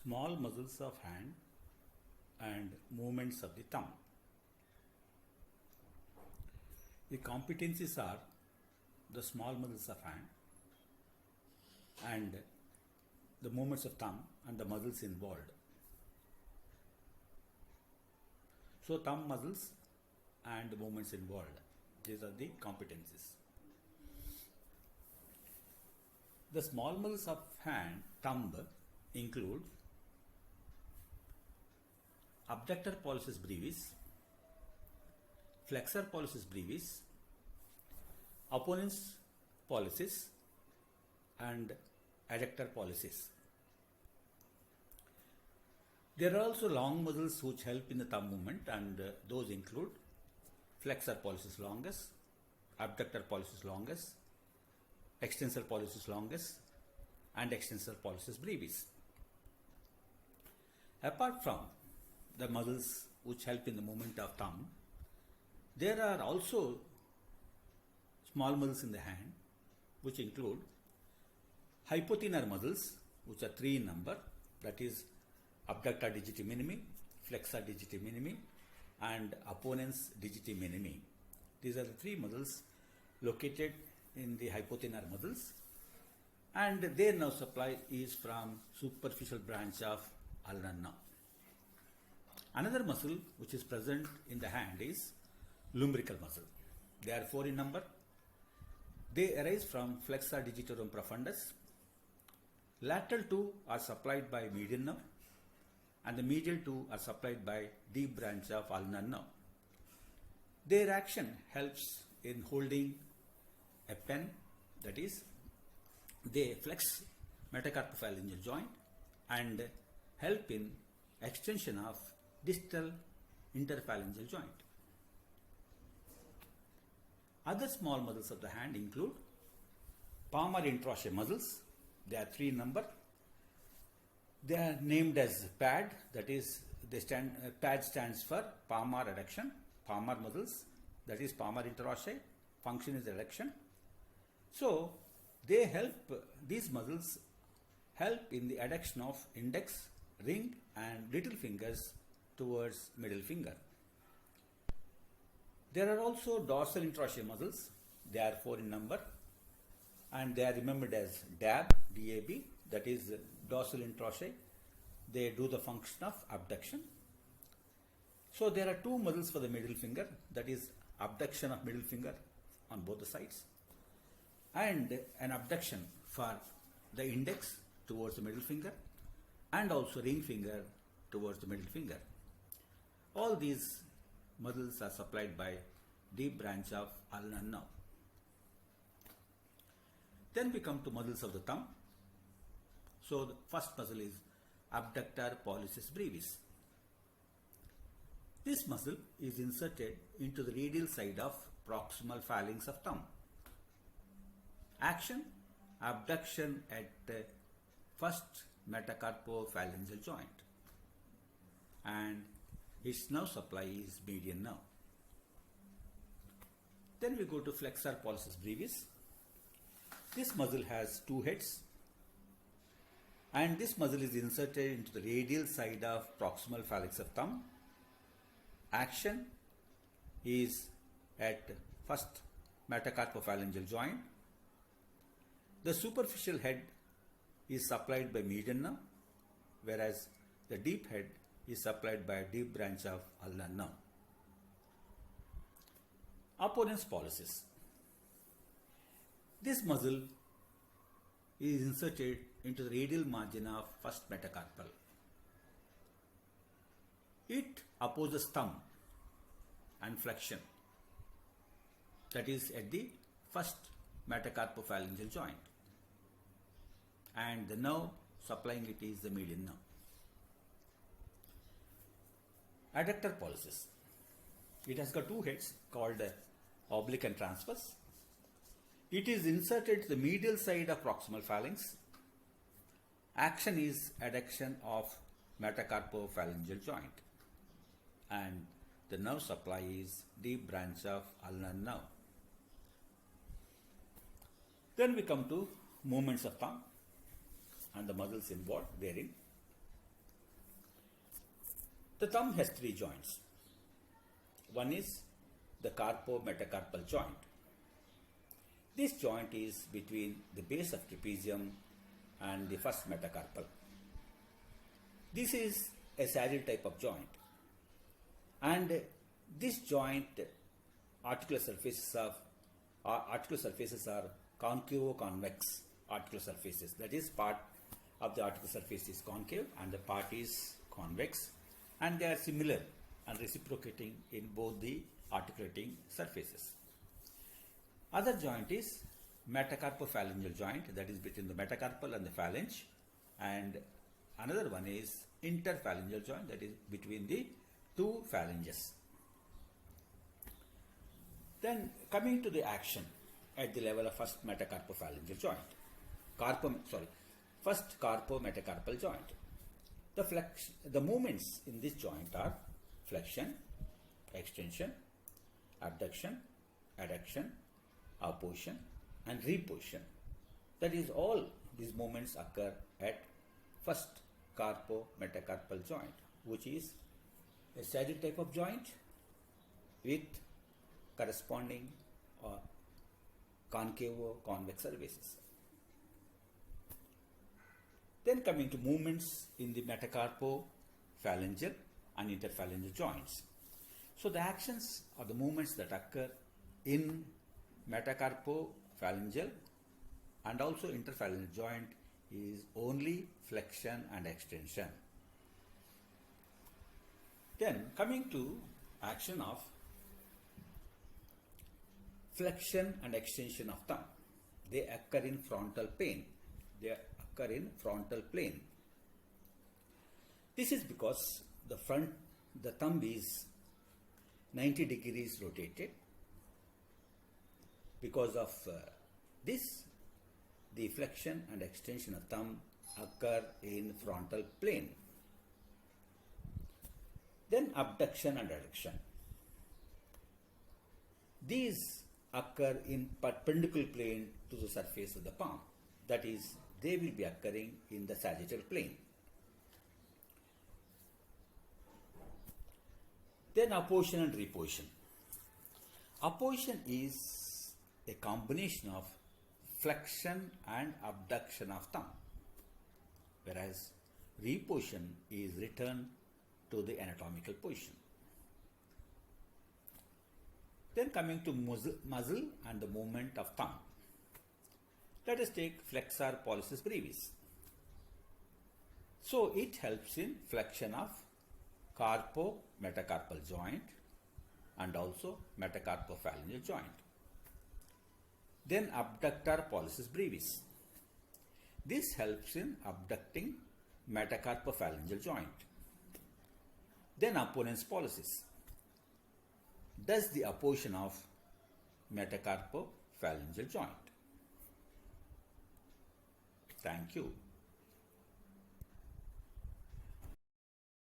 Small muscles of hand and movements of the thumb. The competencies are the small muscles of hand and the movements of thumb and the muscles involved. So thumb muscles and the movements involved. These are the competencies. The small muscles of hand, thumb, include abductor pollicis brevis, flexor pollicis brevis, opponens pollicis, and adductor pollicis. There are also long muscles which help in the thumb movement, and those include flexor pollicis longus, abductor pollicis longus, extensor pollicis longus, and extensor pollicis brevis. Apart from the muscles which help in the movement of thumb, there are also small muscles in the hand which include hypothenar muscles, which are 3 in number, that is abductor digiti minimi, flexor digiti minimi, and opponens digiti minimi. These are the 3 muscles located in the hypothenar muscles, and their nerve supply is from superficial branch of ulnar nerve. Another muscle which is present in the hand is lumbrical muscle. They are 4 in number. They arise from flexor digitorum profundus. Lateral 2 are supplied by median nerve, and the medial 2 are supplied by deep branch of ulnar nerve. Their action helps in holding a pen, that is, they flex metacarpophalangeal joint and help in extension of distal interphalangeal joint. Other small muscles of the hand include palmar interosseous muscles. They are 3 in number. They are named as PAD, that is, PAD stands for palmar adduction, palmar muscles, that is palmar interosseous, function is adduction. So they help, these muscles help in the adduction of index, ring, and little fingers towards middle finger. There are also dorsal interosseous muscles. They are 4 in number, and they are remembered as DAB, DAB, that is dorsal interosseous. They do the function of abduction. So there are 2 muscles for the middle finger, that is abduction of middle finger on both the sides, and an abduction for the index towards the middle finger, and also ring finger towards the middle finger. All these muscles are supplied by deep branch of ulnar nerve. Then we come to muscles of the thumb. So the first muscle is abductor pollicis brevis. This muscle is inserted into the radial side of proximal phalanx of thumb. Action: abduction at first metacarpophalangeal joint, and its nerve supply is median nerve. Then we go to flexor pollicis brevis. This muscle has 2 heads, and this muscle is inserted into the radial side of proximal phalanx of thumb. Action is at first metacarpophalangeal joint. The superficial head is supplied by median nerve, whereas the deep head is supplied by a deep branch of ulnar nerve. Opponens pollicis. This muscle is inserted into the radial margin of first metacarpal. It opposes thumb and flexion, that is at the first metacarpophalangeal joint, and the nerve supplying it is the median nerve. Adductor pollicis. It has got 2 heads called oblique and transverse. It is inserted to the medial side of proximal phalanx. Action is adduction of metacarpophalangeal joint, and the nerve supply is deep branch of ulnar nerve. Then we come to movements of thumb and the muscles involved therein. The thumb has three joints. One is the carpo-metacarpal joint. This joint is between the base of trapezium and the first metacarpal. This is a saddle type of joint, and this joint articular surfaces are concavo-convex articular surfaces. That is, part of the articular surface is concave and the part is convex, and they are similar and reciprocating in both the articulating surfaces. Other joint is metacarpophalangeal joint, that is between the metacarpal and the phalange, and another one is interphalangeal joint, that is between the two phalanges. Then coming to the action at the level of first metacarpophalangeal joint, first carpo-metacarpal joint. The movements in this joint are flexion, extension, abduction, adduction, opposition and reposition. That is, all these movements occur at first carpo-metacarpal joint, which is a saddle type of joint with corresponding concavo-convex surfaces. Then coming to movements in the metacarpophalangeal and interphalangeal joints. So the actions or the movements that occur in metacarpophalangeal and also interphalangeal joint is only flexion and extension. Then coming to action of flexion and extension of thumb. They occur in frontal plane. This is because the thumb is 90 degrees rotated. Because of this, the flexion and extension of thumb occur in frontal plane. Then abduction and adduction. These occur in perpendicular plane to the surface of the palm. That is, they will be occurring in the sagittal plane. Then opposition and reposition. Opposition is a combination of flexion and abduction of thumb, whereas reposition is return to the anatomical position. Then coming to muzzle and the movement of thumb. Let us take flexor pollicis brevis. So it helps in flexion of carpo-metacarpal joint and also metacarpophalangeal joint. Then abductor pollicis brevis. This helps in abducting metacarpophalangeal joint. Then opponens pollicis does the opposition of metacarpophalangeal joint. Thank you.